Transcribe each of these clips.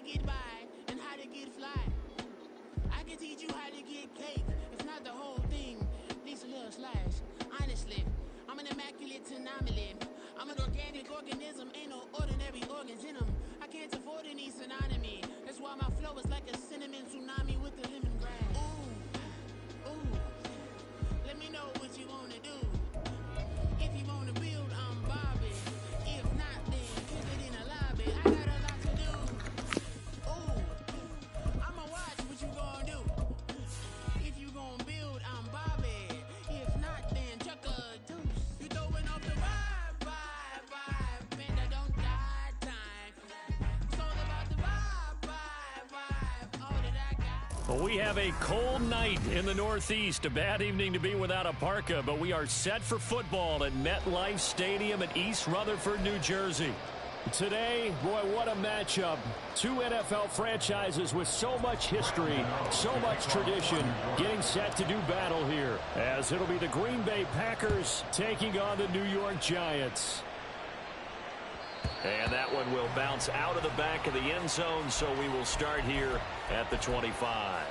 get by and how to get fly. I can teach you how to get cake, if not the whole thing, at least a little slice. Honestly, I'm an immaculate anomaly. I'm an organic organism, ain't no ordinary organs in them. I can't afford any synonymy. That's why my flow is like a cinnamon tsunami with the lemongrass. Ooh, ooh, let me know what you wanna do. If you wanna build, I'm Bobby. If not, then kick it in the lobby. I got a lot to do. Ooh, I'ma watch what you gonna do. If you gonna build, I'm Bobby. If not, then chuck a deuce. You throwing off the vibe. Man, I don't die time. It's all about the vibe. All that I got. Well, we have a cold night in the Northeast. A bad evening to be without a parka, but we are set for football at MetLife Stadium in East Rutherford, New Jersey. Today, boy, what a matchup. Two NFL franchises with so much history, so much tradition, getting set to do battle here, as it'll be the Green Bay Packers taking on the New York Giants. And that one will bounce out of the back of the end zone, so we will start here at the 25.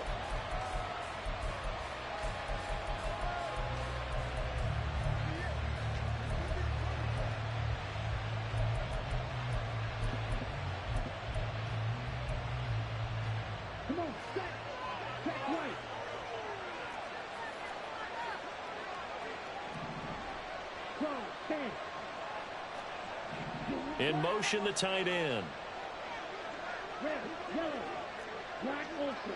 Come on, set right. Go, stand. In motion, the tight end. Red, yellow, black, ultra.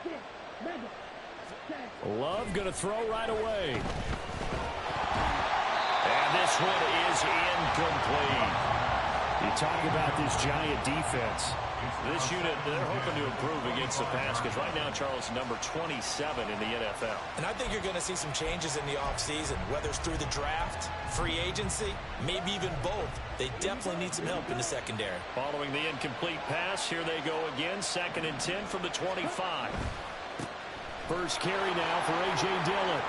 Six, mega. Set. Love going to throw right away. And this one is incomplete. You talk about this Giant defense. This unit, they're hoping to improve against the pass because right now, Charles, number 27 in the NFL. And I think you're going to see some changes in the offseason, whether it's through the draft, free agency, maybe even both. They definitely need some help in the secondary. Following the incomplete pass, here they go again, 2nd and 10 from the 25. First carry now for A.J. Dillon.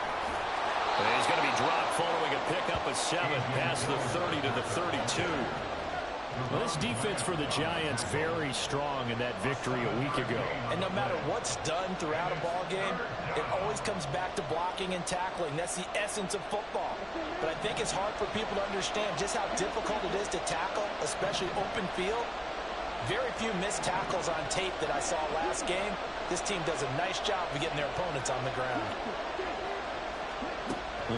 And he's going to be dropped following a pickup of 7 past the 30 to the 32. Well, this defense for the Giants very strong in that victory a week ago. And no matter what's done throughout a ball game, it always comes back to blocking and tackling. That's the essence of football. But I think it's hard for people to understand just how difficult it is to tackle, especially open field. Very few missed tackles on tape that I saw last game. This team does a nice job of getting their opponents on the ground.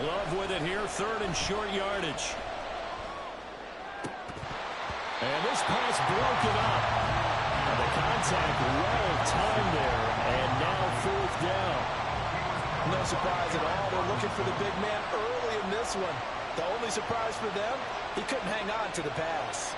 Love with it here, 3rd and short yardage. And this pass broken up. And the contact well timed there, and now 4th down. No surprise at all. They're looking for the big man early in this one. The only surprise for them, he couldn't hang on to the pass.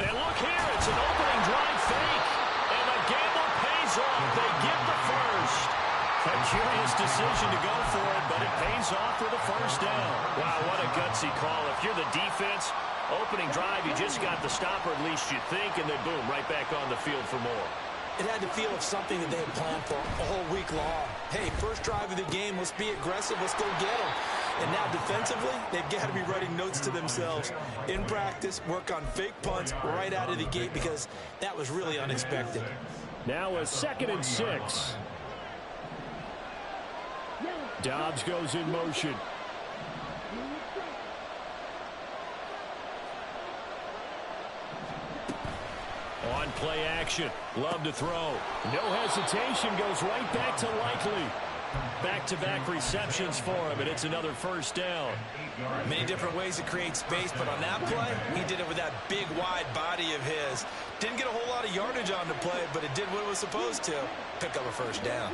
And look here, it's an opening drive fake. And the gamble pays off. They get the first. A curious decision to go for it, but it pays off for the first down. Wow, what a gutsy call. If you're the defense, opening drive, you just got the stopper, at least you think, and then boom, right back on the field for more. It had the feel of something that they had planned for a whole week long. Hey, first drive of the game, let's be aggressive, let's go get them. And now defensively, they've got to be writing notes to themselves. In practice, work on fake punts right out of the gate because that was really unexpected. Now a 2nd and 6. Dobbs goes in motion. On play action. Love to throw. No hesitation. Goes right back to Likely. Back-to-back receptions for him, and it's another first down. Many different ways to create space, but on that play, he did it with that big, wide body of his. Didn't get a whole lot of yardage on the play, but it did what it was supposed to. Pick up a first down.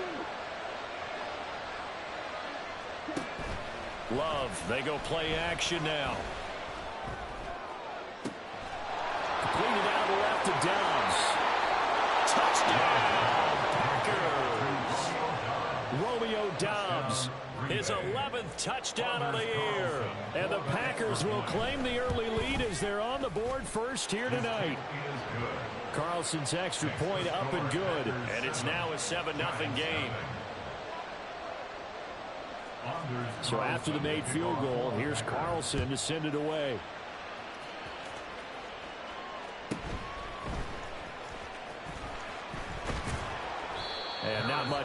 Love, they go play action now. Completed out left to Dobbs. Touchdown, Packers. Romeo Dobbs, his 11th touchdown of the year. And the Packers will claim the early lead as they're on the board first here tonight. Carlson's extra point up and good. And it's now a 7-0 game. So after the made field goal, here's Carlson to send it away.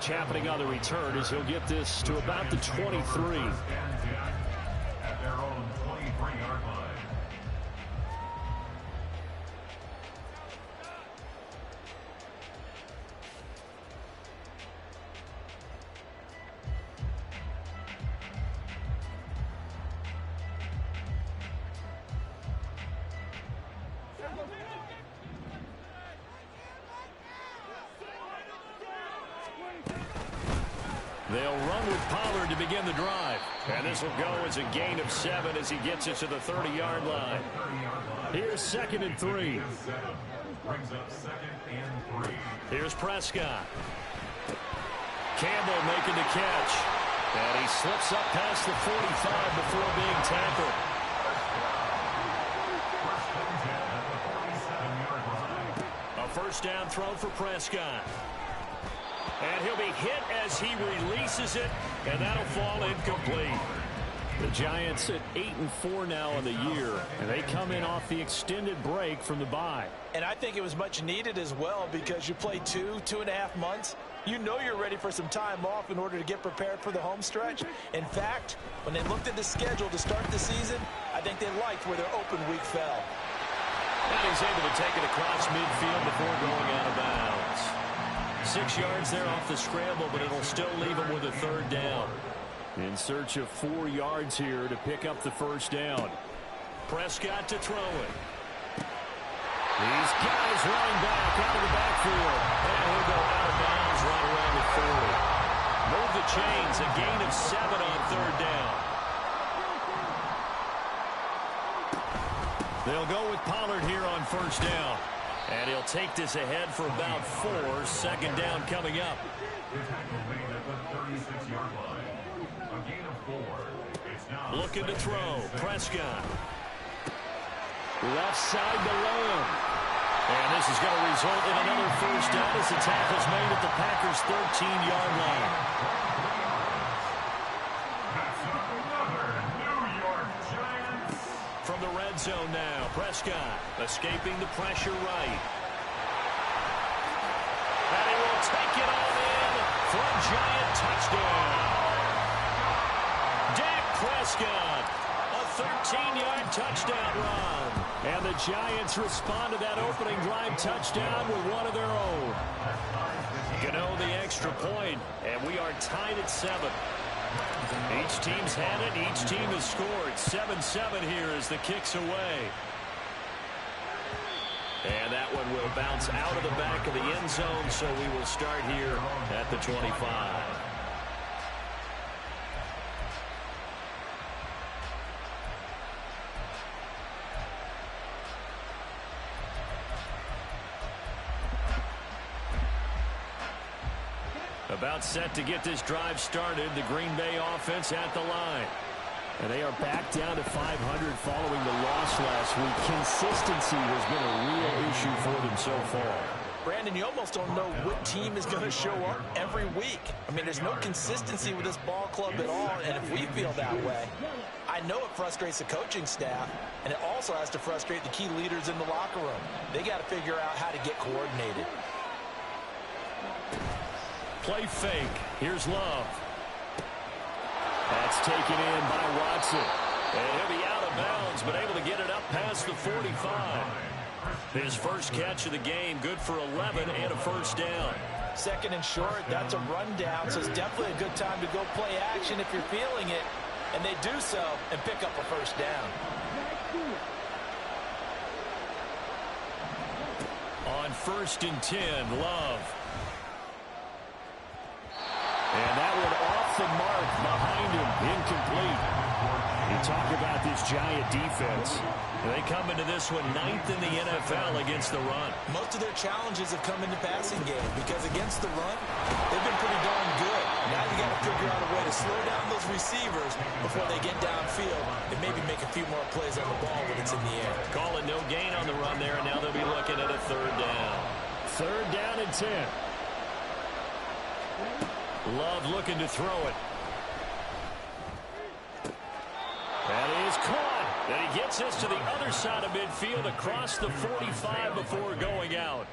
Mismatch happening on the return as he'll get this to about the 23. At their own 23-yard line. They'll run with Pollard to begin the drive. And this will go as a gain of 7 as he gets it to the 30-yard line. Here's 2nd and 3. Brings up 2nd and 3. Here's Prescott. Campbell making the catch. And he slips up past the 45 before being tackled. A first down throw for Prescott. And he'll be hit as he releases it, and that'll fall incomplete. The Giants at 8-4 now in the year, and they come in off the extended break from the bye. And I think it was much needed as well because you play 2.5 months. You know you're ready for some time off in order to get prepared for the home stretch. In fact, when they looked at the schedule to start the season, I think they liked where their open week fell. And he's able to take it across midfield before going out of bounds. 6 yards there off the scramble, but it'll still leave him with a 3rd down. In search of 4 yards here to pick up the first down. Prescott to throw it. These guys running back out of the backfield. And he'll go out of bounds right around the 40. Move the chains, a gain of 7 on 3rd down. They'll go with Pollard here on 1st down. And he'll take this ahead for about 4. 2nd down coming up. Looking to throw. Prescott. Left side to Lamb. And this is going to result in another first down as the tackle's made at the Packers' 13-yard line. From the red zone now, Prescott escaping the pressure right. And he will take it on in for a Giant touchdown. Dak Prescott, a 13-yard touchdown run. And the Giants respond to that opening drive touchdown with one of their own. Gano the extra point, and we are tied at 7. Each team's had it. Each team has scored. 7-7 here as the kick's away. And that one will bounce out of the back of the end zone, so we will start here at the 25. About set to get this drive started. The Green Bay offense at the line. And they are back down to 500 following the loss last week. Consistency has been a real issue for them so far. Brandon, you almost don't know what team is going to show up every week. I mean, there's no consistency with this ball club at all, and if we feel that way, I know it frustrates the coaching staff, and it also has to frustrate the key leaders in the locker room. They got to figure out how to get coordinated. Play fake. Here's Love. That's taken in by Watson. And he'll be out of bounds, but able to get it up past the 45. His first catch of the game, good for 11 and a first down. 2nd and short, that's a rundown, so it's definitely a good time to go play action if you're feeling it. And they do so and pick up a first down. On 1st and 10, Love. And that one off the mark behind him, incomplete. You talk about this Giant defense. They come into this one 9th in the NFL against the run. Most of their challenges have come in the passing game because against the run, they've been pretty darn good. Now you got to figure out a way to slow down those receivers before they get downfield and maybe make a few more plays on the ball when it's in the air. Calling no gain on the run there, and now they'll be looking at a 3rd down. 3rd down and 10. Love looking to throw it. That is caught. And he gets this to the other side of midfield across the 45 before going out.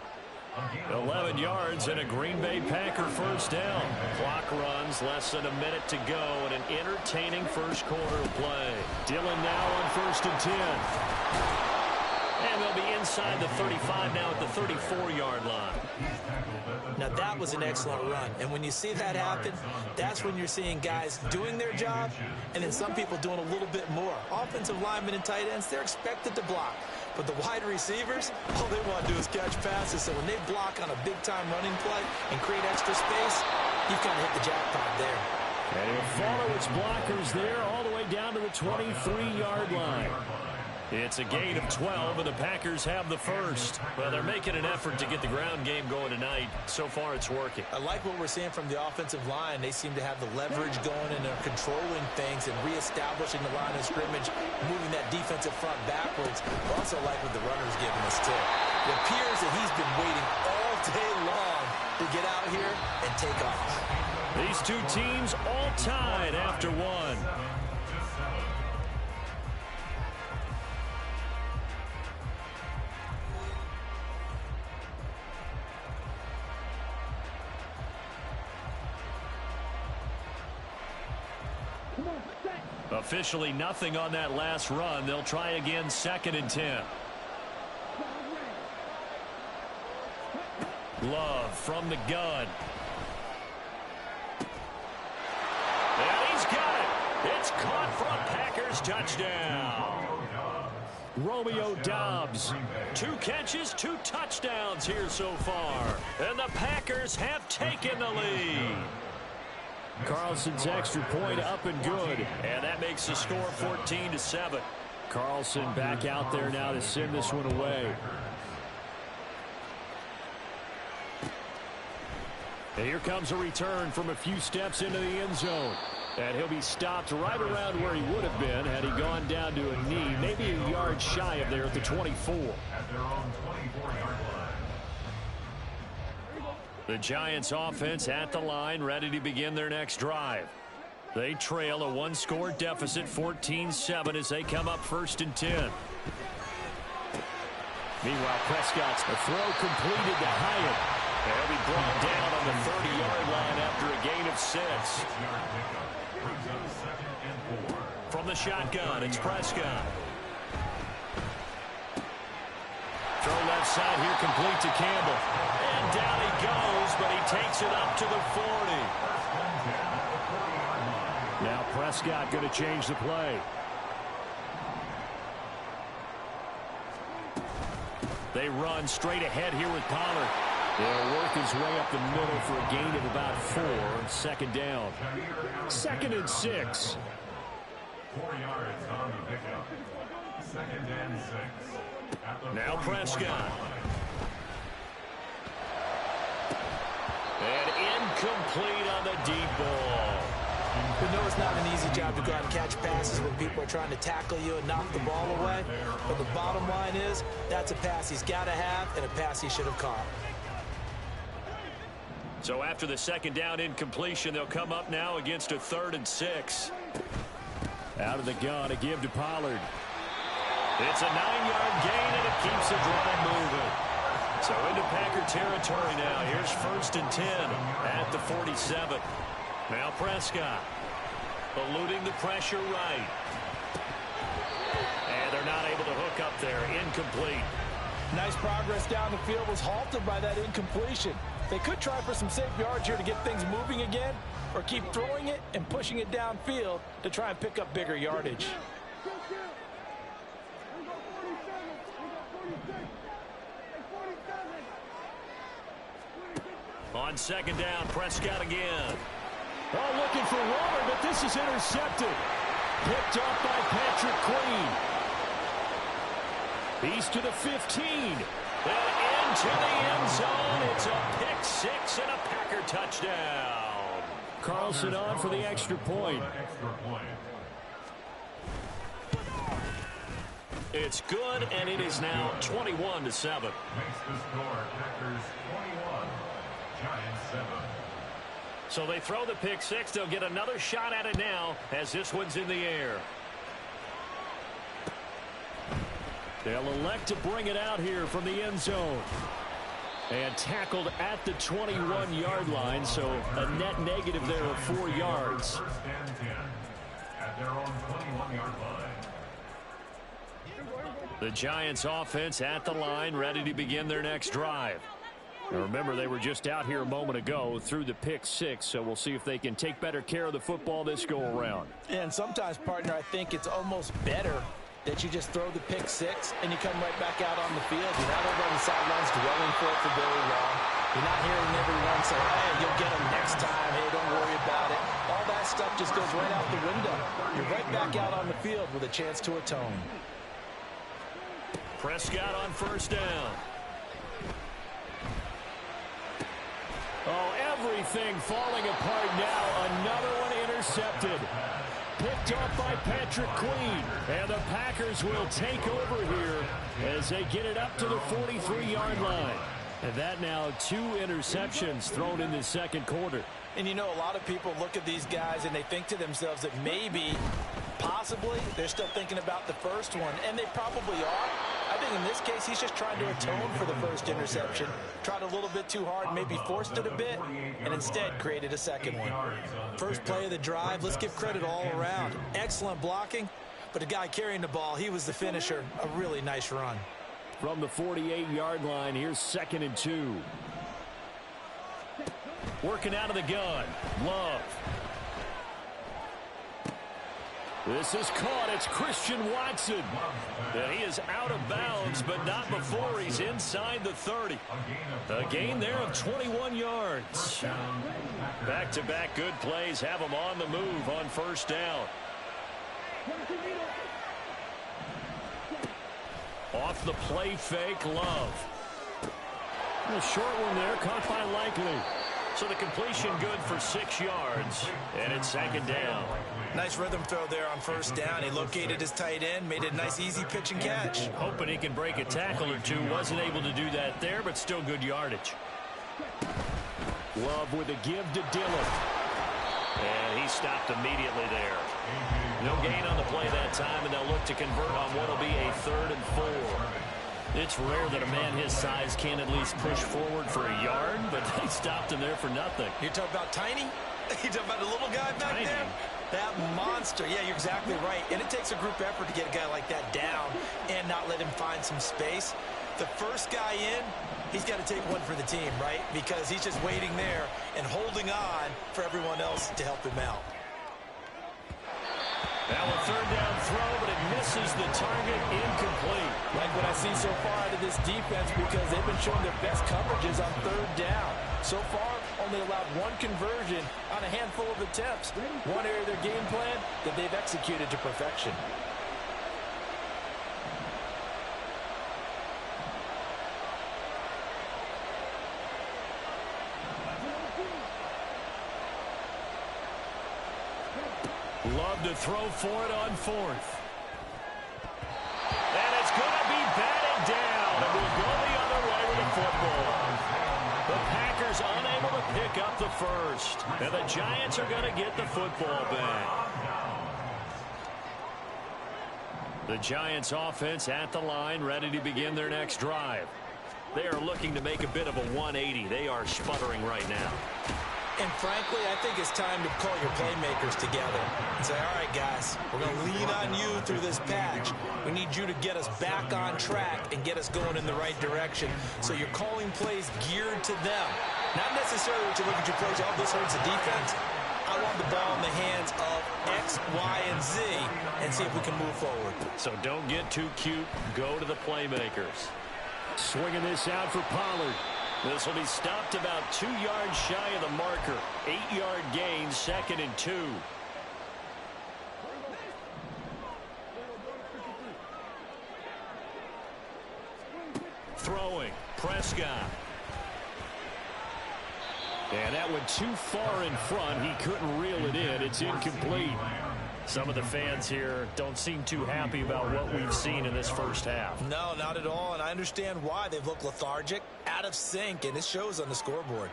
11 yards and a Green Bay Packer first down. Clock runs, less than a minute to go, and an entertaining first quarter of play. Dillon now on 1st and 10. And they'll be inside the 35 now at the 34-yard line. Now, that was an excellent run. And when you see that happen, that's when you're seeing guys doing their job and then some people doing a little bit more. Offensive linemen and tight ends, they're expected to block. But the wide receivers, all they want to do is catch passes. So when they block on a big-time running play and create extra space, you've kind of hit the jackpot there. And he'll follow its blockers there all the way down to the 23-yard line. It's a gain of 12, and the Packers have the first. Well, they're making an effort to get the ground game going tonight. So far, it's working. I like what we're seeing from the offensive line. They seem to have the leverage going, and they're controlling things and reestablishing the line of scrimmage, moving that defensive front backwards. I also like what the runner's giving us, too. It appears that he's been waiting all day long to get out here and take off. These two teams all tied after one. Officially nothing on that last run. They'll try again 2nd and 10. Love from the gun. And he's got it. It's caught for a Packers touchdown. Romeo Doubs. 2 catches, 2 touchdowns here so far. And the Packers have taken the lead. Carlson's extra point up and good. And that makes the score 14-7. Carlson back out there now to send this one away. And here comes a return from a few steps into the end zone. And he'll be stopped right around where he would have been had he gone down to a knee, maybe a yard shy of there at the 24. At their own 24-yard line. The Giants offense at the line, ready to begin their next drive. They trail a 1-score deficit, 14-7, as they come up 1st and 10. Meanwhile, Prescott's throw completed to Hyatt. They'll be brought down on the 30-yard line after a gain of 6. From the shotgun, it's Prescott. Throw left side here, complete to Campbell. And down he goes, but he takes it up to the 40. Now Prescott going to change the play. They run straight ahead here with Pollard. They'll work his way up the middle for a gain of about 4. 2nd down. 2nd and 6. 4 yards on the pickup. 2nd and 6. Now Prescott. And incomplete on the deep ball. We know it's not an easy job to go out and catch passes when people are trying to tackle you and knock the ball away. But the bottom line is, that's a pass he's got to have and a pass he should have caught. So after the 2nd down incompletion, they'll come up now against a 3rd and 6. Out of the gun, a give to Pollard. It's a 9-yard gain, and it keeps the drive moving. So into Packer territory now. Here's 1st and 10 at the 47. Now Prescott eluding the pressure right. And they're not able to hook up there. Incomplete. Nice progress down the field was halted by that incompletion. They could try for some safe yards here to get things moving again, or keep throwing it and pushing it downfield to try and pick up bigger yardage. On 2nd down, Prescott again. Oh, looking for Waller, but this is intercepted. Picked off by Patrick Queen. He's to the 15. And into the end zone. It's a pick 6 and a Packer touchdown. Carlson on for the extra point. It's good, and it is now 21-7. Makes the score Packers 21, Giants 7. So they throw the pick 6. They'll get another shot at it now as this one's in the air. They'll elect to bring it out here from the end zone. And tackled at the 21-yard line, so a net negative there of 4 yards. First and 10 at their own 21-yard line. The Giants offense at the line, ready to begin their next drive. Now remember, they were just out here a moment ago through the pick 6, so we'll see if they can take better care of the football this go around. And sometimes, partner, I think it's almost better that you just throw the pick 6 and you come right back out on the field. You're not over on the sidelines dwelling for it for very long. You're not hearing everyone say, hey, you'll get them next time. Hey, don't worry about it. All that stuff just goes right out the window. You're right back out on the field with a chance to atone. Prescott on first down. Oh, everything falling apart now. Another one intercepted. Picked off by Patrick Queen. And the Packers will take over here as they get it up to the 43-yard line. And that now 2 interceptions thrown in the second quarter. And you know, a lot of people look at these guys and they think to themselves that maybe, possibly, they're still thinking about the first one. And they probably are. I think in this case, he's just trying to atone for the first interception. Tried a little bit too hard, maybe forced it a bit, and instead created a second one. First play of the drive, let's give credit all around. Excellent blocking, but the guy carrying the ball, he was the finisher. A really nice run. From the 48-yard line, here's 2nd and 2. Working out of the gun, Love. This is caught. It's Christian Watson. And he is out of bounds, but not before he's inside the 30. A gain there of 21 yards. Back-to-back good plays have him on the move on first down. Off the play fake, Love. A short one there, caught by Likely. So the completion good for 6 yards, and it's 2nd down. Nice rhythm throw there on first down. He located his tight end, made it a nice, easy pitch and catch. Hoping he can break a tackle or two. Wasn't able to do that there, but still good yardage. Love with a give to Dillon. And he stopped immediately there. No gain on the play that time, and they'll look to convert on what will be a 3rd and 4. It's rare that a man his size can at least push forward for a yard, but they stopped him there for nothing. You're talking about tiny? You're talking about the little guy back Tiny. there? That monster. Yeah, you're exactly right. And it takes a group effort to get a guy like that down and not let him find some space. The first guy in, he's got to take one for the team, right? Because he's just waiting there and holding on for everyone else to help him out. Now a 3rd down throw, but it misses the target, incomplete. Like what I see so far out of this defense, because they've been showing their best coverages on 3rd down. So far, only allowed 1 conversion on a handful of attempts. One area of their game plan that they've executed to perfection. Love to throw for it on 4th. And it's going to be batted down. And we'll go the other way with the football. The Packers unable to pick up the first. And the Giants are going to get the football back. The Giants offense at the line, ready to begin their next drive. They are looking to make a bit of a 180. They are sputtering right now. And frankly, I think it's time to call your playmakers together and say, all right, guys, we're going to lean on you through this patch. We need you to get us back on track and get us going in the right direction. So you're calling plays geared to them. Not necessarily what you look at your plays, oh, this hurts the defense. I want the ball in the hands of X, Y, and Z and see if we can move forward. So don't get too cute. Go to the playmakers. Swinging this out for Pollard. This will be stopped about 2 yards shy of the marker. 8-yard gain, 2nd and 2. Throwing, Prescott. And that went too far in front. He couldn't reel it in. It's incomplete. Some of the fans here don't seem too happy about what we've seen in this first half. No, not at all, and I understand why. They've looked lethargic, out of sync, and it shows on the scoreboard.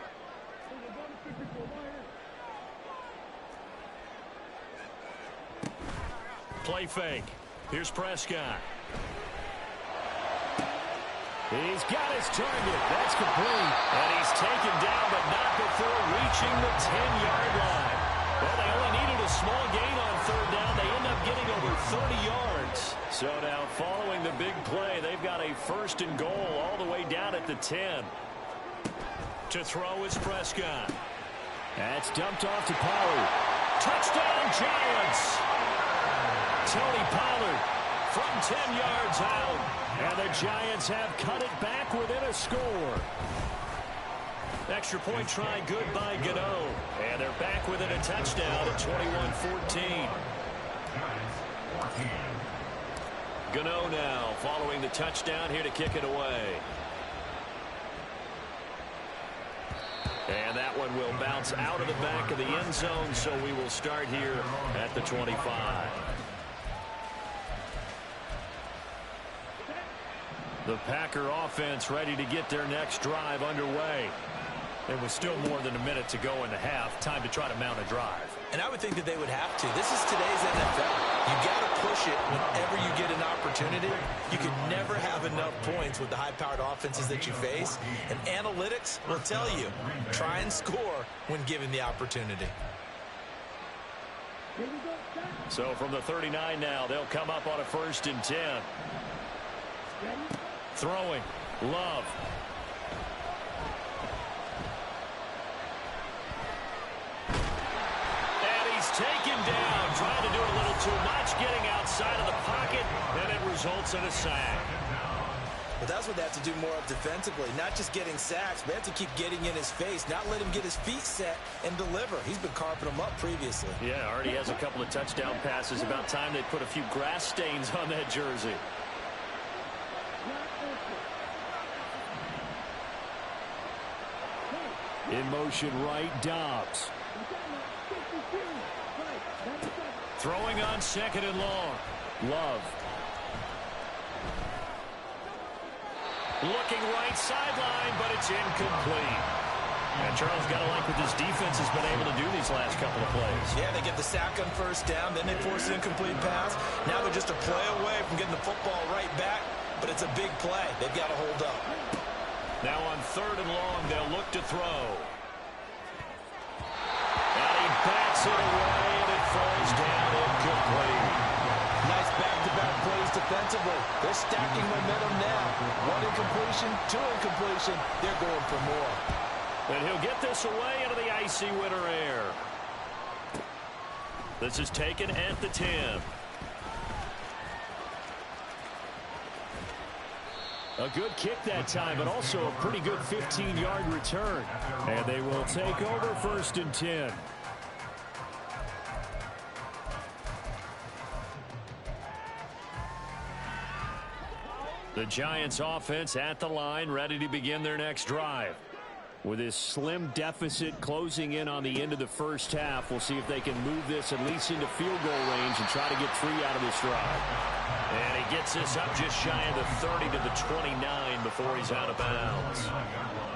Play fake. Here's Prescott. He's got his target. That's complete. And he's taken down, but not before reaching the 10-yard line. Well, they only needed a small gain on third down. They end up getting over 30 yards. So now following the big play, they've got a first and goal all the way down at the 10. To throw is Prescott. That's dumped off to Pollard. Touchdown, Giants! Tony Pollard from 10 yards out. And the Giants have cut it back within a score. Extra point try good by Gano. And they're back within a touchdown at 21-14. Gano now following the touchdown here to kick it away. And that one will bounce out of the back of the end zone, so we will start here at the 25. The Packer offense ready to get their next drive underway. There was still more than a minute to go in the half. Time to try to mount a drive. And I would think that they would have to. This is today's NFL. You got to push it whenever you get an opportunity. You can never have enough points with the high-powered offenses that you face. And analytics will tell you, try and score when given the opportunity. So from the 39 now, they'll come up on a 1st and 10. Throwing. Love. Taken down, trying to do a little too much, getting outside of the pocket, and it results in a sack. But that's what they have to do more of defensively, not just getting sacks, but they have to keep getting in his face, not let him get his feet set and deliver. He's been carping them up previously. Yeah, already has a couple of touchdown passes. About time they put a few grass stains on that jersey. In motion right, Dobbs. Throwing on 2nd and long. Love. Looking right sideline, but it's incomplete. And Charles got to like what this defense has been able to do these last couple of plays. Yeah, they get the sack on 1st down, then they force an incomplete pass. Now they're just a play away from getting the football right back, but it's a big play. They've got to hold up. Now on 3rd and long, they'll look to throw. And he backs it away, and it falls down incomplete. Nice back-to-back plays defensively. They're stacking momentum now. 1 incompletion, 2 incompletion. They're going for more. And he'll get this away into the icy winter air. This is taken at the 10. A good kick that time, but also a pretty good 15-yard return. And they will take over 1st and 10. The Giants offense at the line, ready to begin their next drive. With this slim deficit closing in on the end of the 1st half, we'll see if they can move this at least into field goal range and try to get 3 out of this drive. And he gets this up just shy of the 30 to the 29 before he's out of bounds.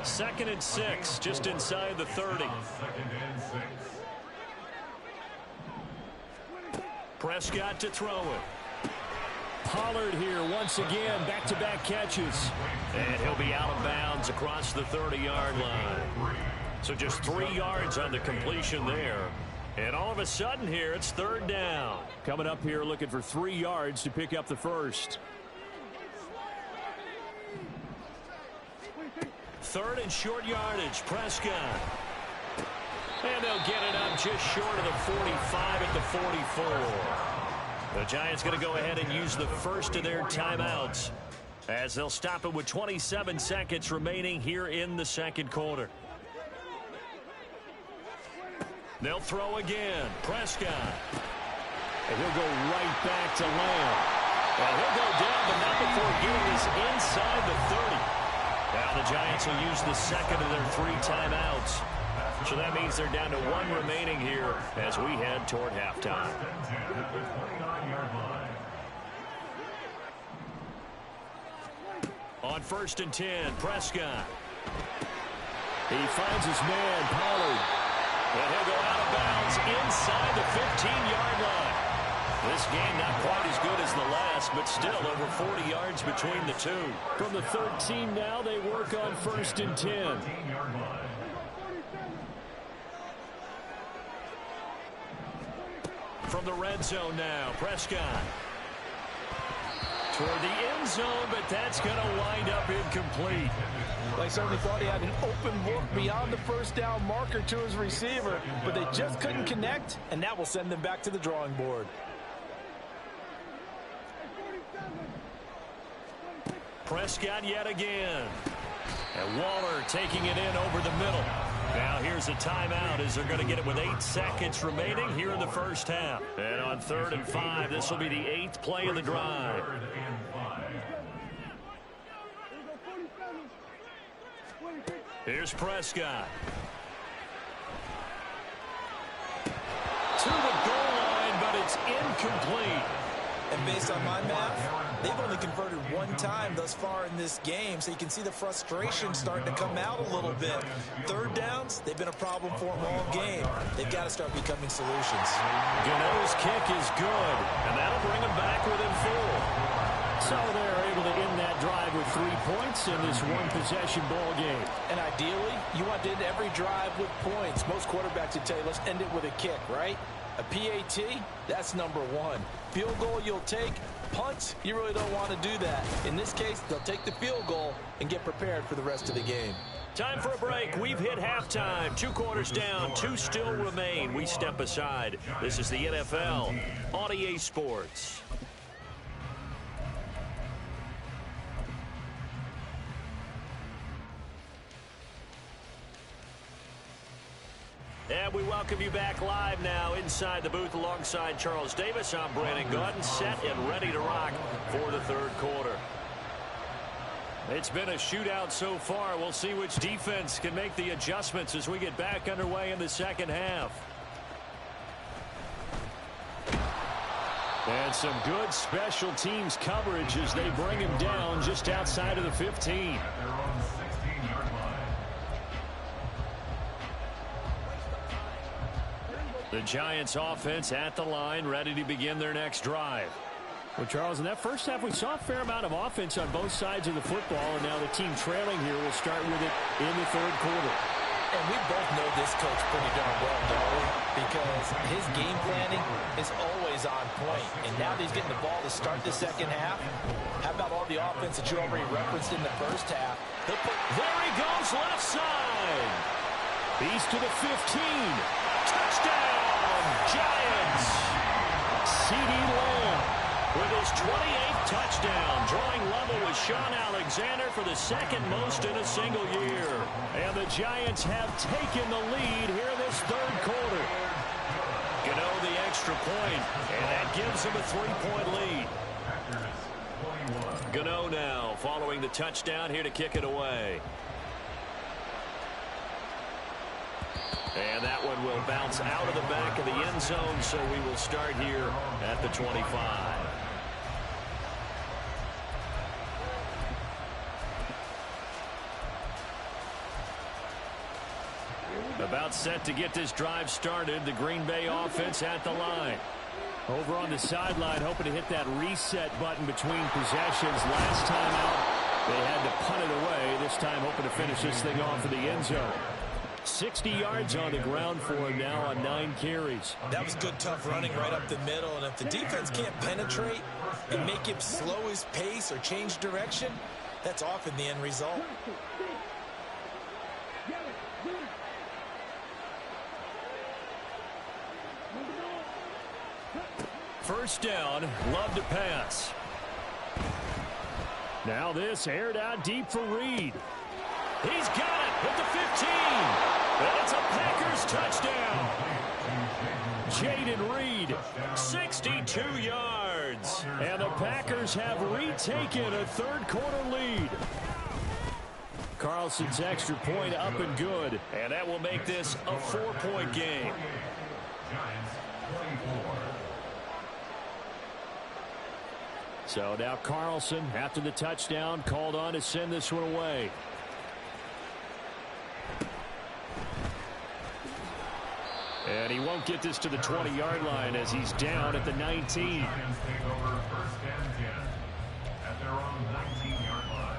2nd and 6, just inside the 30. Prescott to throw it. Pollard here once again, back-to-back catches. And he'll be out of bounds across the 30-yard line. So just 3 yards on the completion there. And all of a sudden here, it's 3rd down. Coming up here looking for 3 yards to pick up the first. 3rd and short yardage, Prescott. And they'll get it up just short of the 45 at the 44. The Giants going to go ahead and use the first of their timeouts as they'll stop it with 27 seconds remaining here in the 2nd quarter. They'll throw again. Prescott. And he'll go right back to Lamb. And he'll go down, but not before getting this inside the 30. Now the Giants will use the 2nd of their 3 timeouts. So that means they're down to 1 remaining here as we head toward halftime. On 1st and 10, Prescott. He finds his man, Pollard. And he'll go out of bounds inside the 15-yard line. This game not quite as good as the last, but still over 40 yards between the two. From the 13 now, they work on 1st and 10. From the red zone now, Prescott. Toward the end zone, but that's going to wind up incomplete. They certainly thought he had an open look beyond the first down marker to his receiver, but they just couldn't connect, and that will send them back to the drawing board. Prescott yet again. And Waller taking it in over the middle. Now here's a timeout as they're going to get it with 8 seconds remaining here in the first half. And on 3rd and 5, this will be the 8th play of the drive. Here's Prescott. To the goal line, but it's incomplete. And based on my math, they've only converted 1 time thus far in this game, so you can see the frustration starting to come out a little bit. 3rd downs, they've been a problem for them all game. They've got to start becoming solutions. Gano's kick is good, and that'll bring them back within 4. So they're able to end that drive with 3 points in this one-possession ball game. And ideally, you want to end every drive with points. Most quarterbacks would tell you, let's end it with a kick, right? A PAT, that's number 1. Field goal you'll take. Punt, you really don't want to do that. In this case, they'll take the field goal and get prepared for the rest of the game. Time for a break. We've hit halftime. 2 quarters down, 2 still remain. We step aside. This is the NFL on EA Sports. And we welcome you back live now inside the booth alongside Charles Davis. I'm Brandon Gaudin, set and ready to rock for the 3rd quarter. It's been a shootout so far. We'll see which defense can make the adjustments as we get back underway in the 2nd half. And some good special teams coverage as they bring him down just outside of the 15. The Giants offense at the line, ready to begin their next drive. Well, Charles, in that first half, we saw a fair amount of offense on both sides of the football, and now the team trailing here will start with it in the 3rd quarter. And we both know this coach pretty darn well, don't we? Because his game planning is always on point. And now that he's getting the ball to start the 2nd half, how about all the offense that you already referenced in the first half? There he goes, left side. He's to the 15. Touchdown, Giants. CeeDee Lamb with his 28th touchdown, drawing level with Sean Alexander for the 2nd most in a single year. And the Giants have taken the lead here in this 3rd quarter. Gano the extra point, and that gives them a 3-point lead. Gano now following the touchdown here to kick it away. And that one will bounce out of the back of the end zone, so we will start here at the 25. About set to get this drive started. The Green Bay offense at the line. Over on the sideline, hoping to hit that reset button between possessions. Last time out, they had to punt it away. This time hoping to finish this thing off in the end zone. 60 yards on the ground for him now on 9 carries. That was good, tough running right up the middle. And if the defense can't penetrate and make him slow his pace or change direction, that's often the end result. First down, Love to pass. Now this aired out deep for Reed. He's got it at the 15. And it's a Packers touchdown. Jaden Reed, 62 yards. And the Packers have retaken a 3rd quarter lead. Carlson's extra point up and good. And that will make this a 4-point game. So now Carlson, after the touchdown, called on to send this one away. And he won't get this to the 20-yard line as he's down at the 19. Giants take over first and 10 at their own 19-yard line.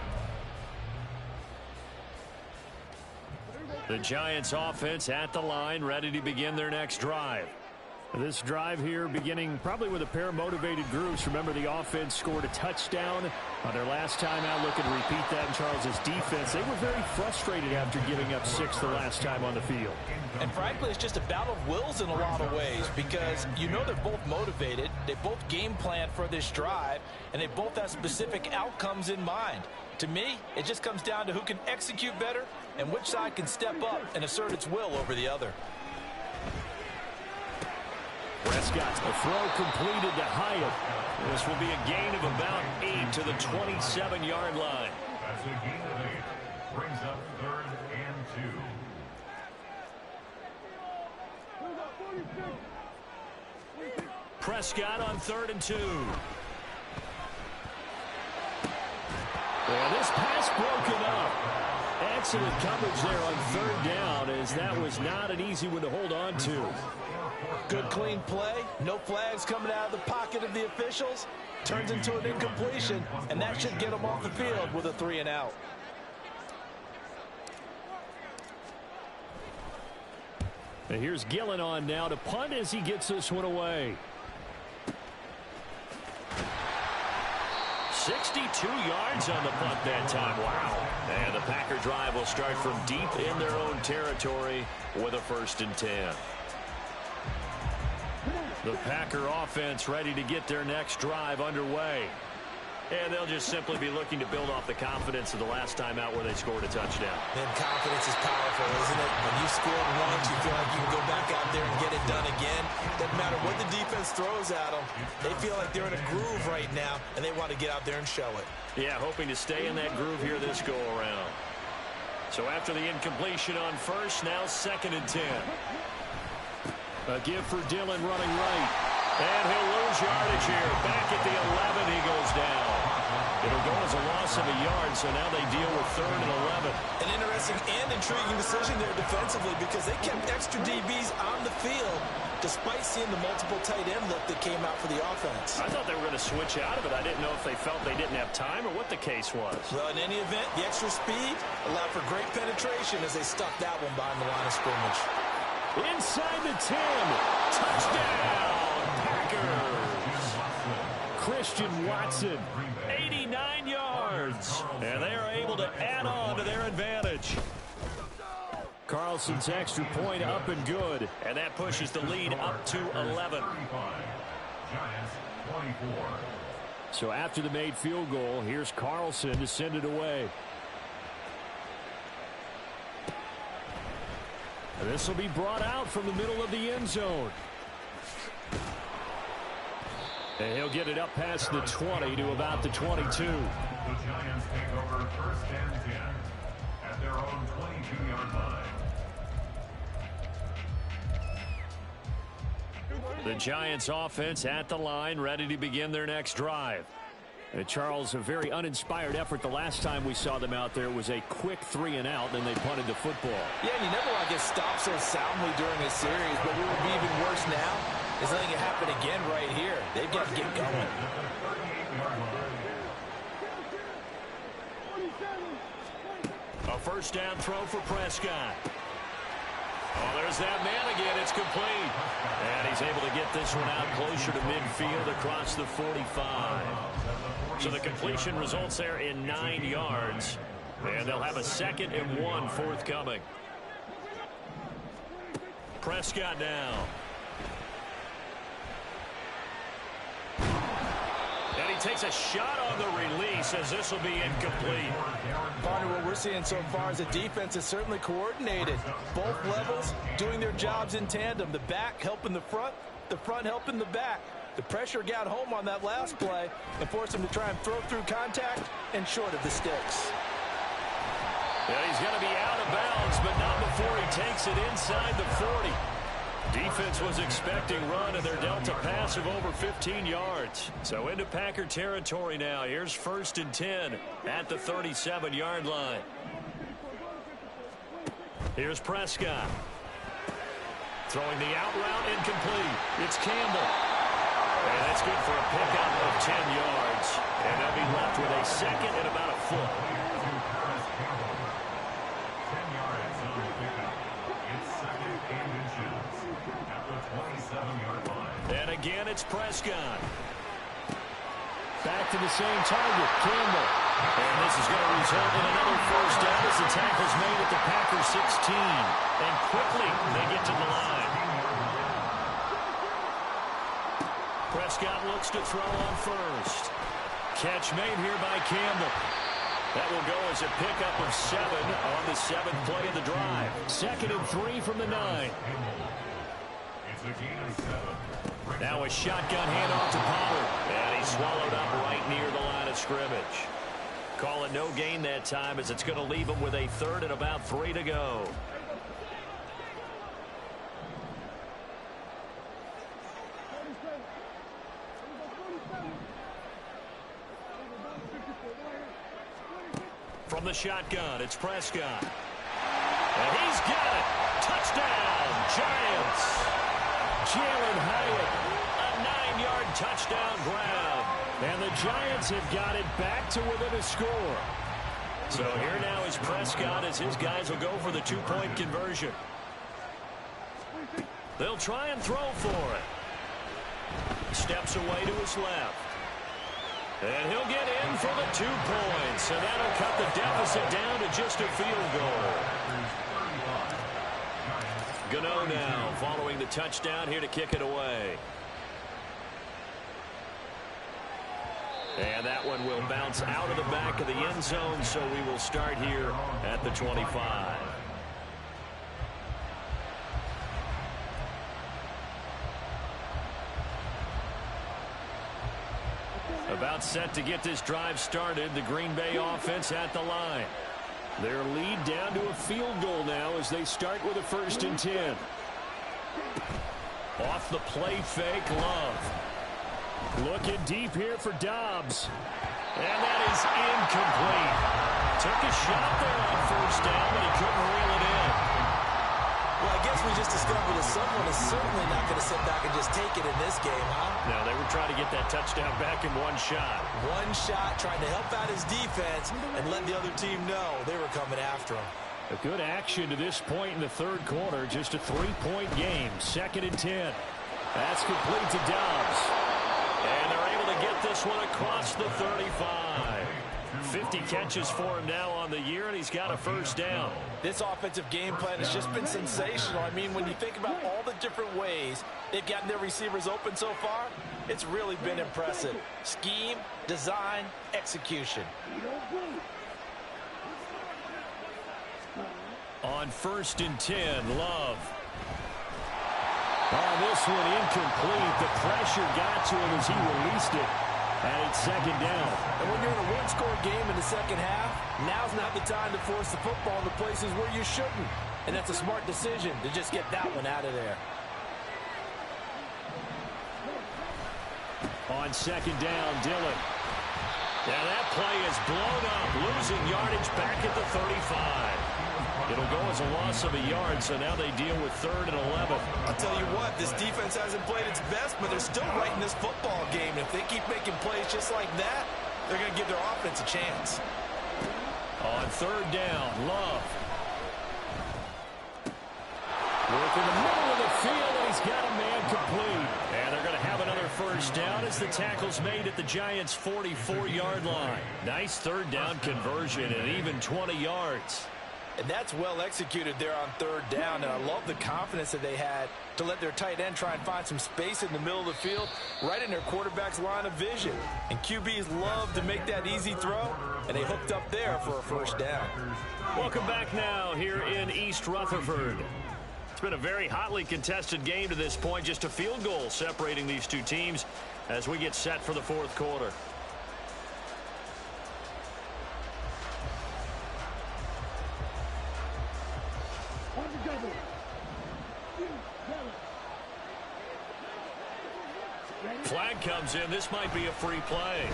The Giants offense at the line, ready to begin their next drive. This drive here beginning probably with a pair of motivated groups. Remember, the offense scored a touchdown on their last time out. Looking to repeat that in Charles's defense. They were very frustrated after giving up 6 the last time on the field. And frankly, it's just a battle of wills in a lot of ways because you know they're both motivated. They both game plan for this drive, and they both have specific outcomes in mind. To me, it just comes down to who can execute better and which side can step up and assert its will over the other. Prescott's the throw completed to Hyatt. This will be a gain of about 8 to the 27-yard line. That's a gain of 8. Brings up 3rd and 2. Prescott on 3rd and 2. And this pass broken up. Excellent coverage there on 3rd down, as that was not an easy one to hold on to. Good clean play. No flags coming out of the pocket of the officials. Turns into an incompletion, and that should get them off the field with a 3 and out. And here's Gillen on now to punt as he gets this one away. 62 yards on the punt that time. Wow. And the Packer drive will start from deep in their own territory with a 1st and 10. The Packer offense ready to get their next drive underway. And they'll just simply be looking to build off the confidence of the last time out where they scored a touchdown. Then confidence is powerful, isn't it? When you scored once, you feel like you can go back out there and get it done again. Doesn't matter what the defense throws at them. They feel like they're in a groove right now, and they want to get out there and show it. Yeah, hoping to stay in that groove here this go-around. So after the incompletion on 1st, now 2nd and 10. A give for Dillon running right. And he'll lose yardage here. Back at the 11, he goes down. It'll go as a loss of a yard, so now they deal with 3rd and 11. An interesting and intriguing decision there defensively because they kept extra DBs on the field despite seeing the multiple tight end look that came out for the offense. I thought they were going to switch out of it. I didn't know if they felt they didn't have time or what the case was. Well, in any event, the extra speed allowed for great penetration as they stuck that one behind the line of scrimmage. Inside the 10. Touchdown, Packers. Christian Watson, 89 yards. And they are able to add on to their advantage. Carlson's extra point up and good. And that pushes the lead up to 11. Giants 24. So after the made field goal, here's Carlson to send it away. And this will be brought out from the middle of the end zone. And he'll get it up past the 20 to about the 22. The Giants take over 1st and 10 at their own 22-yard line. The Giants offense at the line, ready to begin their next drive. And Charles, a very uninspired effort the last time we saw them out there. Was a quick 3 and out, and they punted the football. Yeah, and you never want to get stopped so soundly during a series, but what would be even worse now is letting it happen again right here. They've got to get going. A 1st down throw for Prescott. Oh, there's that man again. It's complete. And he's able to get this one out closer to midfield across the 45. So the completion results there in 9 yards. And they'll have a 2nd and 1 forthcoming. Prescott now. And he takes a shot on the release as this will be incomplete. Partner, what we're seeing so far is the defense is certainly coordinated. Both levels doing their jobs in tandem. The back helping the front helping the back. The pressure got home on that last play and forced him to try and throw through contact and short of the sticks. Yeah, he's going to be out of bounds, but not before he takes it inside the 40. Defense was expecting run, and their delta pass of over 15 yards. So into Packer territory now. Here's 1st and 10 at the 37-yard line. Here's Prescott. Throwing the out route incomplete. It's Campbell. And that's good for a pickup of 10 yards. And they'll be left with a second and about a foot. 10 yards on the pickup. It's second and inches at the 27-yard line. And again, it's Prescott. Back to the same target, Campbell. And this is going to result in another first down as the tackle's made at the Packers 16. And quickly, they get to the line. Prescott looks to throw on first. Catch made here by Campbell. That will go as a pickup of 7 on the 7th play of the drive. 2nd and 3 from the 9. It's a gain of 7. Now a shotgun handoff to Pollard. And he's swallowed up right near the line of scrimmage. Call it no gain that time as it's going to leave him with a 3rd and about 3 to go. From the shotgun, it's Prescott. And he's got it. Touchdown, Giants. Jalen Hyatt, a 9-yard touchdown grab. And the Giants have got it back to within a score. So here now is Prescott as his guys will go for the 2-point conversion. They'll try and throw for it. Steps away to his left. And he'll get in for the 2 points. And that'll cut the deficit down to just a field goal. Gano now following the touchdown here to kick it away. And that one will bounce out of the back of the end zone, so we will start here at the 25. About set to get this drive started, the Green Bay offense at the line. Their lead down to a field goal now as they start with a 1st and 10. Off the play fake, Love. Looking deep here for Dobbs. And that is incomplete. Took a shot there on 1st down, but he couldn't reel it in. Well, I guess we just discovered that someone is certainly not going to sit back and just take it in this game, huh? No, they were trying to get that touchdown back in one shot. One shot, trying to help out his defense and let the other team know they were coming after him. A good action to this point in the 3rd quarter. Just a 3-point game. 2nd and 10. That's complete to Dobbs. And they're able to get this one across the 35. 50 catches for him now on the year, and he's got a 1st down. This offensive game plan has just been sensational. I mean, when you think about all the different ways they've gotten their receivers open so far, it's really been impressive. Scheme, design, execution. On 1st and 10, Love. Oh, this one incomplete. The pressure got to him as he released it. And it's 2nd down. And when you're in a one-score game in the 2nd half, now's not the time to force the football in the places where you shouldn't. And that's a smart decision to just get that one out of there. On 2nd down, Dillon. Yeah, that play is blown up, losing yardage back at the 35. It'll go as a loss of a yard, so now they deal with 3rd and 11. I'll tell you what, this defense hasn't played its best, but they're still right in this football game. And if they keep making plays just like that, they're going to give their offense a chance. On 3rd down, Love. Work in the middle of the field, and he's got a man complete. And they're going to have another 1st down as the tackle's made at the Giants' 44-yard line. Nice 3rd down conversion and even 20 yards. And that's well executed there on 3rd down. And I love the confidence that they had to let their tight end try and find some space in the middle of the field, right in their quarterback's line of vision. And QBs love to make that easy throw, and they hooked up there for a 1st down. Welcome back now here in East Rutherford. It's been a very hotly contested game to this point. Just a field goal separating these two teams as we get set for the 4th quarter. Flag comes in. This might be a free play.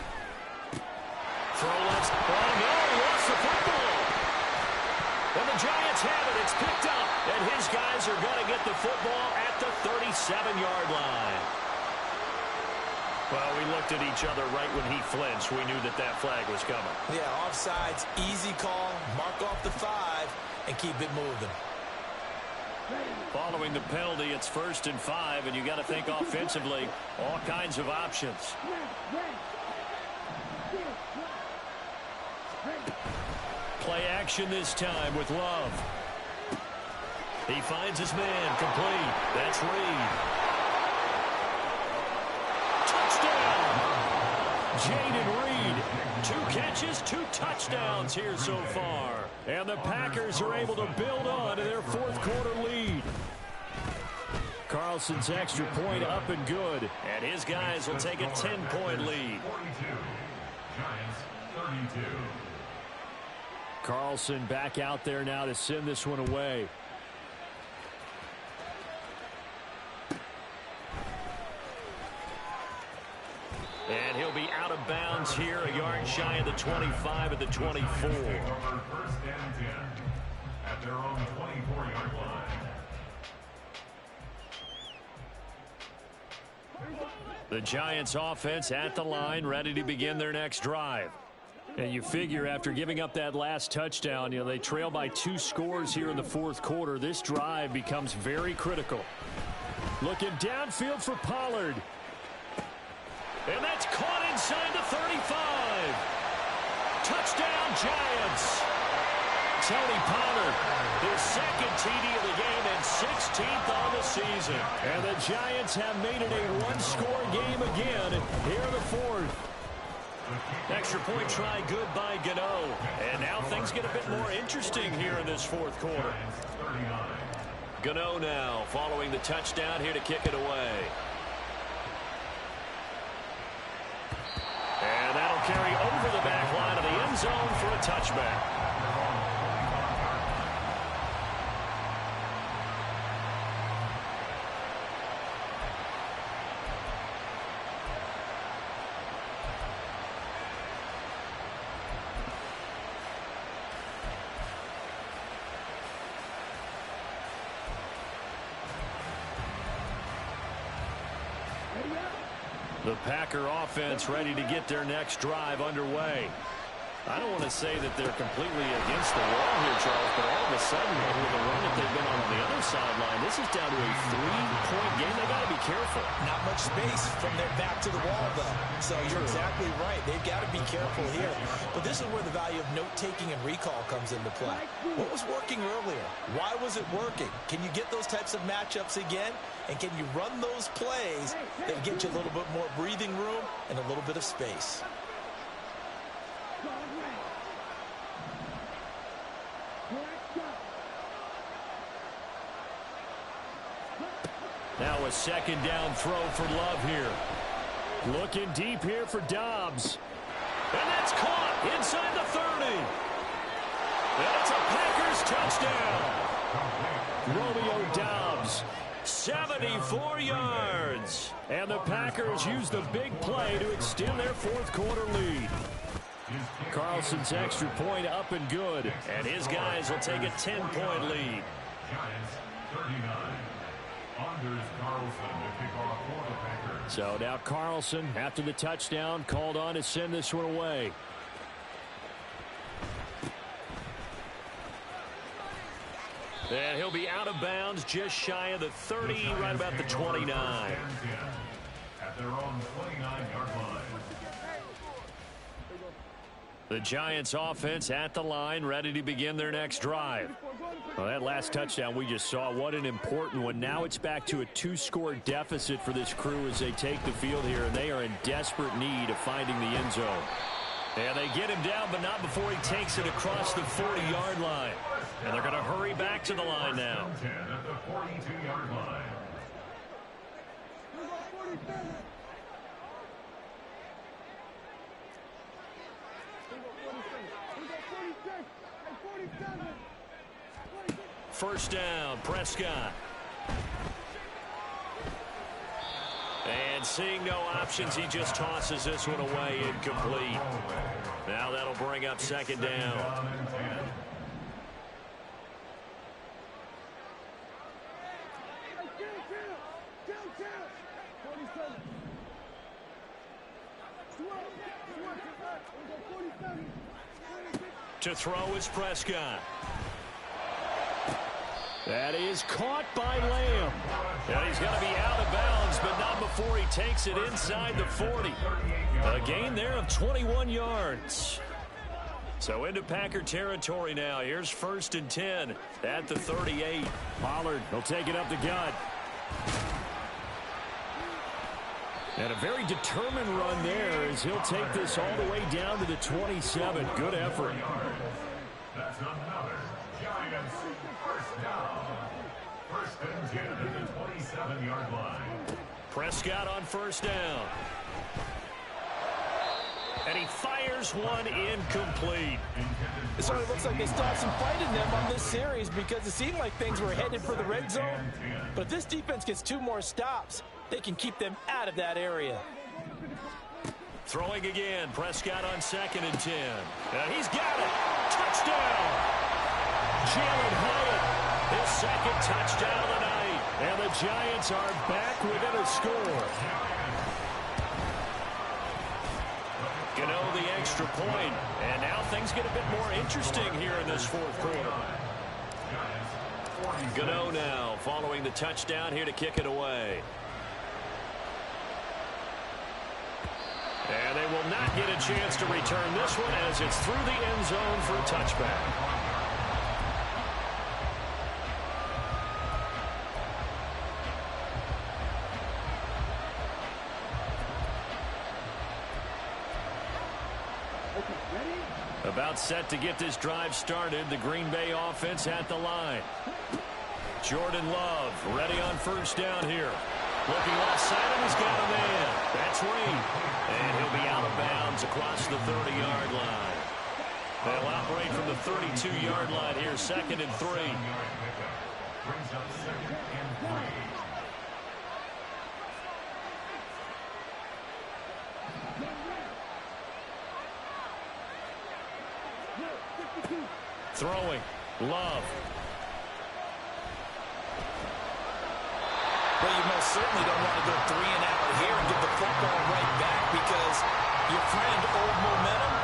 Throw left. Oh, no, he lost the football. And the Giants have it. It's picked up. And his guys are going to get the football at the 37-yard line. Well, we looked at each other right when he flinched. We knew that that flag was coming. Yeah, offsides, easy call. Mark off the 5 and keep it moving. Following the penalty, it's 1st and 5, and you got to think offensively, all kinds of options. Play action this time with Love. He finds his man, complete. That's Reed. Touchdown! Jaden Reed. 2 catches, 2 touchdowns here so far. And the Packers are able to build on to their 4th quarter lead. Carlson's extra point up and good. And his guys will take a 10-point lead. 42. Giants 32. Carlson back out there now to send this one away. And he'll be out of bounds here, a yard shy of the 25 at the 24. First and 10 at their own 24-yard line. The Giants offense at the line, ready to begin their next drive. And you figure after giving up that last touchdown, they trail by 2 scores here in the 4th quarter. This drive becomes very critical. Looking downfield for Pollard. And that's caught inside the 35. Touchdown, Giants. Tony Pollard, his 2nd TD of the game and 16th on the season. And the Giants have made it a 1-score game again here in the 4th. Extra point try good by Gano. And now things get a bit more interesting here in this 4th quarter. Gano now following the touchdown here to kick it away. And that'll carry over the back line of the end zone for a touchback. The Packer offense ready to get their next drive underway. I don't want to say that they're completely against the wall here, Charles, but all of a sudden, with the run that they've been on the other sideline, this is down to a 3-point game. They got to be careful. Not much space from their back to the wall, though. So you're exactly right. They've got to be careful here. But this is where the value of note-taking and recall comes into play. What was working earlier? Why was it working? Can you get those types of matchups again? And can you run those plays that get you a little bit more breathing room and a little bit of space? Now a 2nd down throw for Love here. Looking deep here for Dobbs. And that's caught inside the 30. And it's a Packers touchdown. Romeo Dobbs, 74 yards. And the Packers use the big play to extend their 4th quarter lead. Carlson's extra point up and good. And his guys will take a 10-point lead. Giants 39. Anders Carlson to kick off for the Packers. So now Carlson, after the touchdown, called on to send this one away. And he'll be out of bounds just shy of the 30, right about the 29. At their own 29-yard line. The Giants offense at the line, ready to begin their next drive. Well, that last touchdown we just saw, what an important one. Now it's back to a 2-score deficit for this crew as they take the field here, and they are in desperate need of finding the end zone. And they get him down, but not before he takes it across the 40-yard line. And they're going to hurry back to the line now. 10 at the 42-yard line. First down, Prescott. And seeing no options, he just tosses this one away, incomplete. Now that'll bring up 2nd down. To throw is Prescott. That is caught by Lamb. And he's going to be out of bounds, but not before he takes it inside the 40. A gain there of 21 yards. So into Packer territory now. Here's 1st and 10 at the 38. Pollard will take it up the gut. And a very determined run there as he'll take this all the way down to the 27. Good effort. That's another Giants first down. 1st and 10 at the 27-yard line. Prescott on 1st down. And he fires one incomplete. It certainly looks like they still have some fight in them on this series because it seemed like things were headed for the red zone. But if this defense gets 2 more stops, they can keep them out of that area. Throwing again. Prescott on 2nd and 10. He's got it. Touchdown. Jalen Hyatt, his 2nd touchdown of the night. And the Giants are back within a score. Gano the extra point. And now things get a bit more interesting here in this 4th quarter. Gano now following the touchdown here to kick it away. And they will not get a chance to return this one as it's through the end zone for a touchback. About set to get this drive started. The Green Bay offense at the line. Jordan Love ready on 1st down here. Looking left side, and he's got a man. That's Reed. And he'll be out of bounds across the 30-yard line. They'll operate from the 32-yard line here, 2nd and 3. Brings up 2nd and 3. Throwing. Love. Well, you most certainly don't want to go 3 and out here and give the football right back because your friend, Old Momentum,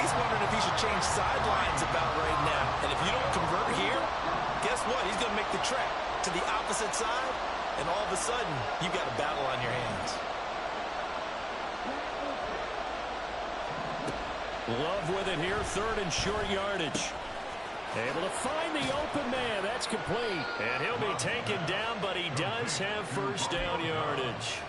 he's wondering if he should change sidelines about right now. And if you don't convert here, guess what? He's going to make the trek to the opposite side, and all of a sudden, you've got a battle on your hands. Love with it here, 3rd and short yardage. Able to find the open man. That's complete. And he'll be taken down, but he does have 1st down yardage.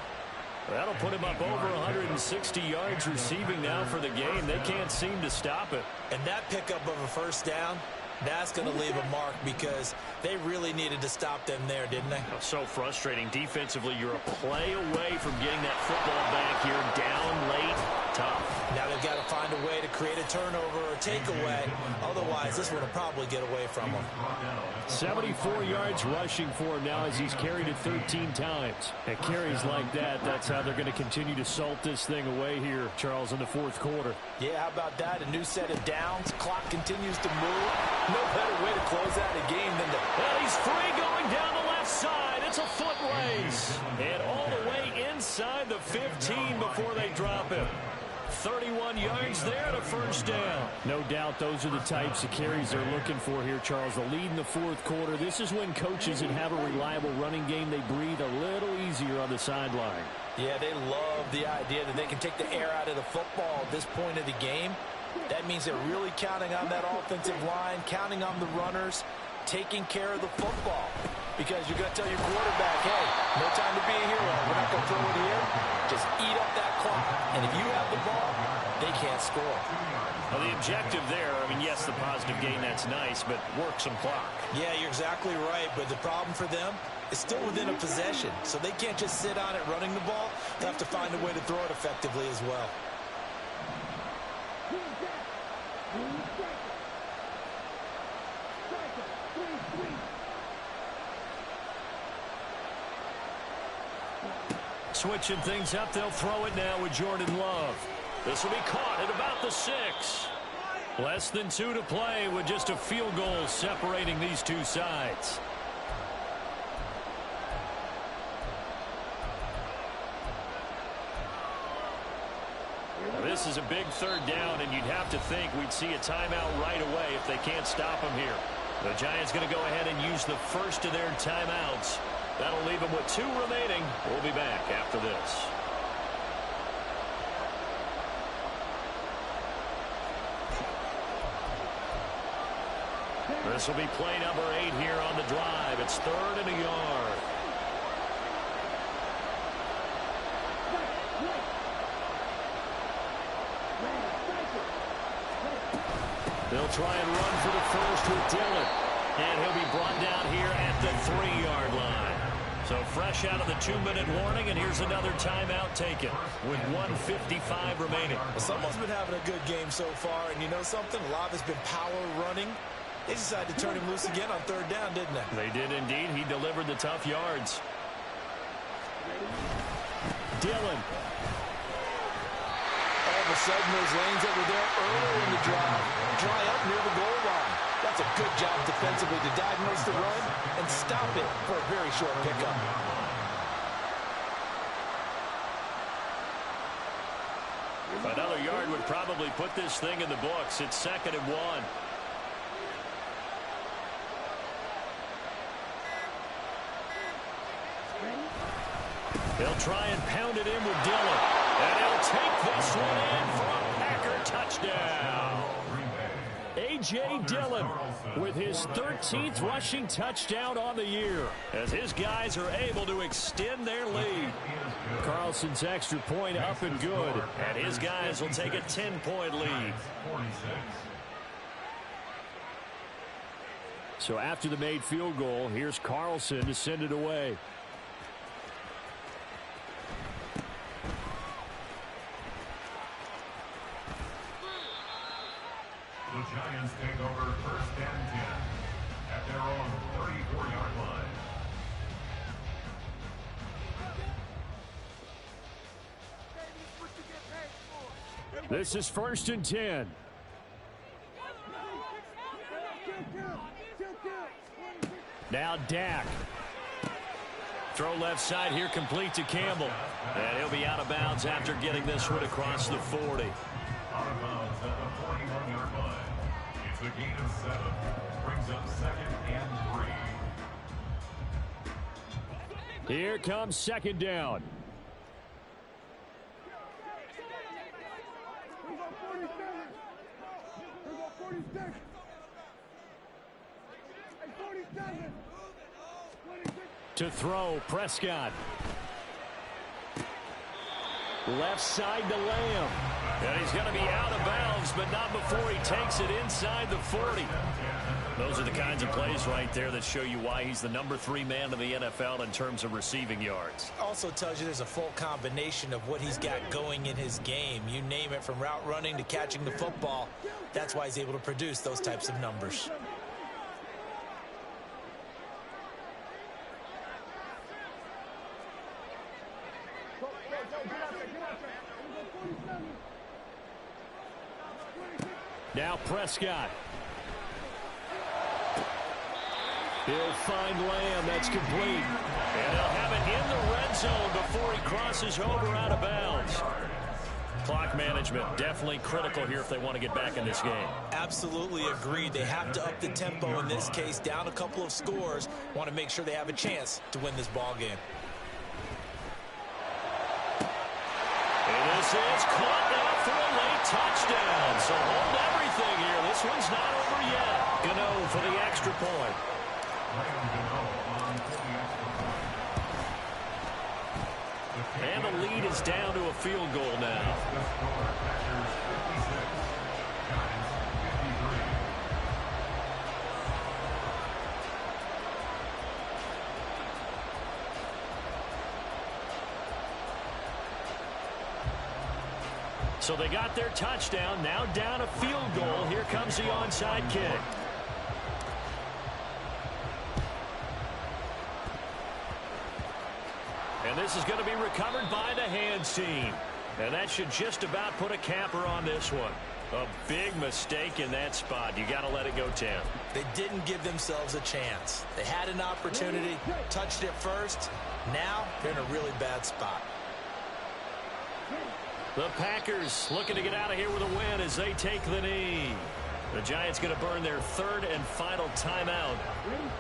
That'll put him up over 160 yards receiving now for the game. They can't seem to stop it. And that pickup of a 1st down, that's going to leave a mark because they really needed to stop them there, didn't they? So frustrating. Defensively, you're a play away from getting that football back here. Down late, tough. Now they've got to find a way to create a turnover or takeaway. Otherwise, this one will probably get away from them. 74 yards rushing for him now as he's carried it 13 times. At carries like that, that's how they're going to continue to salt this thing away here, Charles, in the 4th quarter. Yeah, how about that? A new set of downs. Clock continues to move. No better way to close out a game than to... Well, he's free going down the left side. It's a foot race. And all the way inside the 15 before they drop him. 31 yards there to 1st down. No doubt those are the types of carries they're looking for here, Charles. The lead in the 4th quarter. This is when coaches that have a reliable running game, they breathe a little easier on the sideline. Yeah, they love the idea that they can take the air out of the football at this point of the game. That means they're really counting on that offensive line, counting on the runners, taking care of the football. Because you're going to tell your quarterback, hey, no time to be a hero. We're not going to throw it here. Just eat up that clock. And if you have the ball, they can't score. Well, the objective there, I mean, yes, the positive gain, that's nice, but work some clock. Yeah, you're exactly right. But the problem for them is still within a possession. So they can't just sit on it running the ball. They have to find a way to throw it effectively as well. Switching things up, they'll throw it now with Jordan Love. This will be caught at about the 6. Less than 2 to play with just a field goal separating these two sides. Well, this is a big third down, and you'd have to think we'd see a timeout right away if they can't stop him here. The Giants going to go ahead and use the first of their timeouts. That'll leave them with 2 remaining. We'll be back after this. This will be play number 8 here on the drive. It's 3rd and a yard. They'll try and run for the first with Dillon. And he'll be brought down here at the 3-yard line. So fresh out of the 2-minute warning, and here's another timeout taken with 1:55 remaining. Well, someone's been having a good game so far, and you know something? A lot has been power running. They decided to turn him loose again on 3rd down, didn't they? They did indeed. He delivered the tough yards. Dillon. All of a sudden, those lanes that were there earlier in the drive dry up near the goal line. That's a good job defensively to diagnose the run and stop it for a very short pickup. Another yard would probably put this thing in the books. It's 2nd and 1. They'll try and pound it in with Dillon. And he'll take this one in for a Packer touchdown. A.J. Dillon with his 13th rushing touchdown on the year as his guys are able to extend their lead. Carlson's extra point up and good. And his guys will take a 10-point lead. So after the made field goal, here's Carlson to send it away. The Giants take over 1st and 10 at their own 34-yard line. This is 1st and 10. Now Dak. Throw left side here, complete to Campbell. And he'll be out of bounds after getting this one across the 40. Out of bounds at the 41-yard line. It's a gain of 7. Brings up 2nd and 3. Here comes 2nd down. To throw, Prescott. Left side to Lamb. And he's going to be out of bounds, but not before he takes it inside the 40. Those are the kinds of plays right there that show you why he's the number 3 man in the NFL in terms of receiving yards. Also tells you there's a full combination of what he's got going in his game. You name it, from route running to catching the football. That's why he's able to produce those types of numbers. Now Prescott. He'll find Lamb. That's complete. And they'll have it in the red zone before he crosses over out of bounds. Clock management definitely critical here if they want to get back in this game. Absolutely agreed. They have to up the tempo in this case, down a couple of scores. Want to make sure they have a chance to win this ball game. And this is caught now for a late touchdown. So hold everything here. This one's not over yet. Gano for the extra point. And the lead is down to a field goal now. So they got their touchdown, now down a field goal. Here comes the onside kick. And this is going to be recovered by the hands team. And that should just about put a capper on this one. A big mistake in that spot. You got to let it go, Tim. They didn't give themselves a chance. They had an opportunity, touched it first. Now they're in a really bad spot. The Packers looking to get out of here with a win as they take the knee. The Giants going to burn their third and final timeout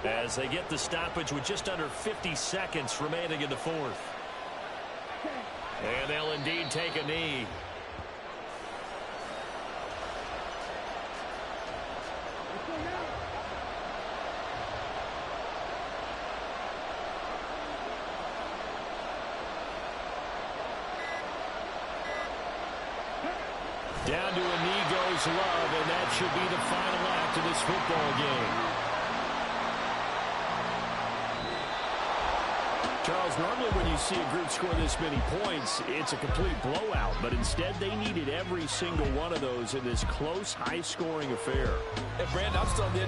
as they get the stoppage with just under 50 seconds remaining in the fourth. And they'll indeed take a knee. Down to a knee goes Love, and that should be the final act of this football game. Charles, normally when you see a group score this many points, it's a complete blowout. But instead, they needed every single one of those in this close, high-scoring affair. And, Brandon, I'm still